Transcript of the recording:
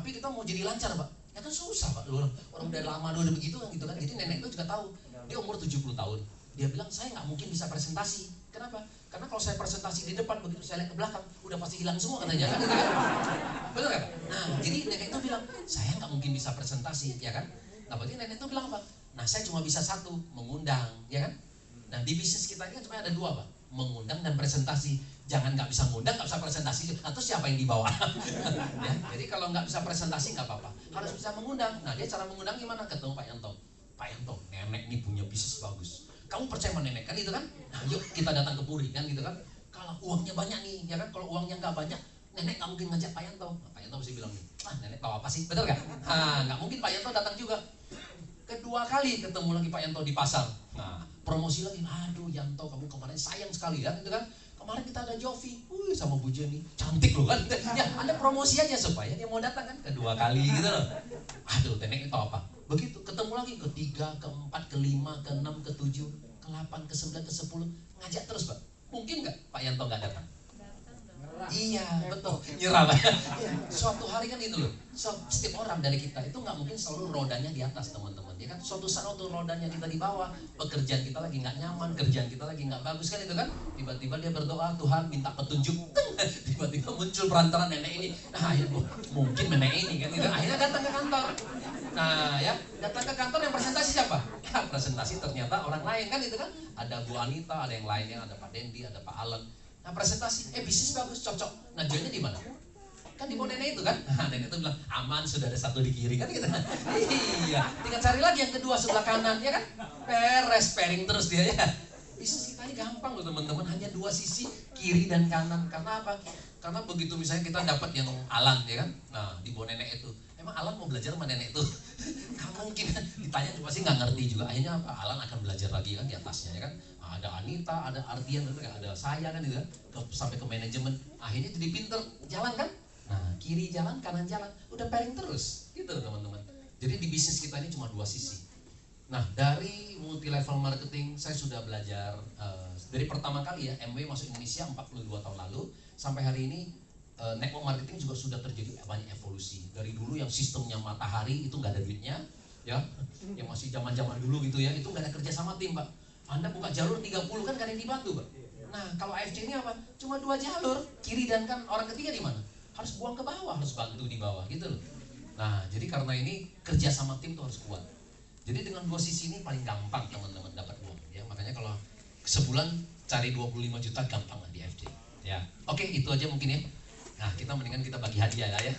tapi kita mau jadi lancar Pak. Ya kan susah Pak, orang udah lama udah begitu kan gitu kan. Jadi nenek itu juga tahu, dia umur 70 tahun. Dia bilang saya nggak mungkin bisa presentasi. Kenapa? Karena kalau saya presentasi di depan, begitu saya lihat ke belakang, udah pasti hilang semua katanya kan, gitu kan? Betul kan? Nah, jadi nenek itu bilang, saya nggak mungkin bisa presentasi, ya kan? Nah, berarti nenek itu bilang apa? Nah, saya cuma bisa satu, mengundang, ya kan? Nah, di bisnis kita ini kan cuma ada dua Pak, mengundang dan presentasi. Jangan nggak bisa ngundang, nggak bisa presentasi, atau siapa yang dibawa? Ya, jadi kalau nggak bisa presentasi nggak apa-apa, harus bisa mengundang. Nah, dia cara mengundang gimana? Ketemu Pak Yanto. Pak Yanto, nenek nih punya bisnis bagus. Kamu percaya sama nenek kan itu kan? Nah, yuk kita datang ke Puri kan gitu kan? Kalau uangnya banyak nih, ya kan? Kalau uangnya nggak banyak, nenek nggak mungkin ngajak Pak Yanto. Nah, Pak Yanto mesti bilang nih, nenek tahu apa sih, betul nggak? Nggak mungkin Pak Yanto datang juga. Kedua kali ketemu lagi Pak Yanto di pasar. Nah, promosi lagi. Aduh Yanto, kamu kemarin sayang sekali ya, gitu kan? Kemarin kita ada Jovi, sama Bu Jenny, cantik loh kan? Ya, Anda promosi aja supaya dia mau datang kan? Kedua kali gitu loh. Aduh, nenek itu apa? Begitu ketemu lagi ketiga, keempat, kelima, keenam, ketujuh, ke-8, ke-9, ke-10, ngajak terus Pak. Mungkin nggak Pak Yanto nggak datang? Iya betul, nyerah Pak. Suatu hari kan itu loh, setiap orang dari kita itu nggak mungkin selalu rodanya di atas teman-teman, ya kan? Suatu saat waktu rodanya kita di bawah, pekerjaan kita lagi nggak nyaman, kerjaan kita lagi nggak bagus kan itu kan? Tiba-tiba dia berdoa, Tuhan minta petunjuk, tiba-tiba muncul perantara nenek ini. Nah ya mungkin nenek ini kan, gitu. Akhirnya datang ke kantor. Nah ya, datang ke kantor yang presentasi siapa? Ya, presentasi ternyata orang lain kan itu kan? Ada Bu Anita, ada yang lainnya, ada Pak Dendi, ada Pak Alan. Nah presentasi, bisnis bagus, cocok. Nah joinnya di mana? Kan di bawah nenek itu kan? Nah, nenek itu bilang, aman sudah ada satu di kiri kan gitu. Iya, tinggal cari lagi yang kedua sebelah kanan, ya kan? Beres, pairing terus dia ya. Bisnis kita ini gampang loh teman-teman, hanya dua sisi, kiri dan kanan. Karena apa? Karena begitu misalnya kita dapat yang Alan, ya kan? Nah, di bawah nenek itu. Emang Alan mau belajar sama nenek itu? Gak mungkin, ditanya pasti nggak ngerti juga. Akhirnya apa? Alan akan belajar lagi kan di atasnya, ya kan? Ada Anita, ada Ardian, ada saya kan gitu kan, sampai ke manajemen, akhirnya jadi pinter, jalan kan? Nah, kiri jalan, kanan jalan, udah pairing terus, gitu teman-teman. Jadi di bisnis kita ini cuma dua sisi. Nah, dari multi level marketing saya sudah belajar dari pertama kali ya, MW masuk Indonesia 42 tahun lalu, sampai hari ini network marketing juga sudah terjadi banyak evolusi. Dari dulu yang sistemnya matahari itu nggak ada duitnya, ya, yang masih zaman-zaman dulu gitu ya, itu nggak ada kerja sama tim Pak. Anda buka jalur 30 kan gak ada yang dibantu Pak. Nah kalau AFC ini apa? Cuma 2 jalur, kiri dan kan orang ketiga di mana? Harus buang ke bawah, harus bantu di bawah gitu loh. Nah jadi karena ini kerja sama tim tuh harus kuat. Jadi dengan dua sisi ini paling gampang teman-teman dapat uang ya. Makanya kalau sebulan cari 25 juta gampang lah di AFC ya. Oke itu aja mungkin ya. Nah kita mendingan kita bagi hadiah lah ya.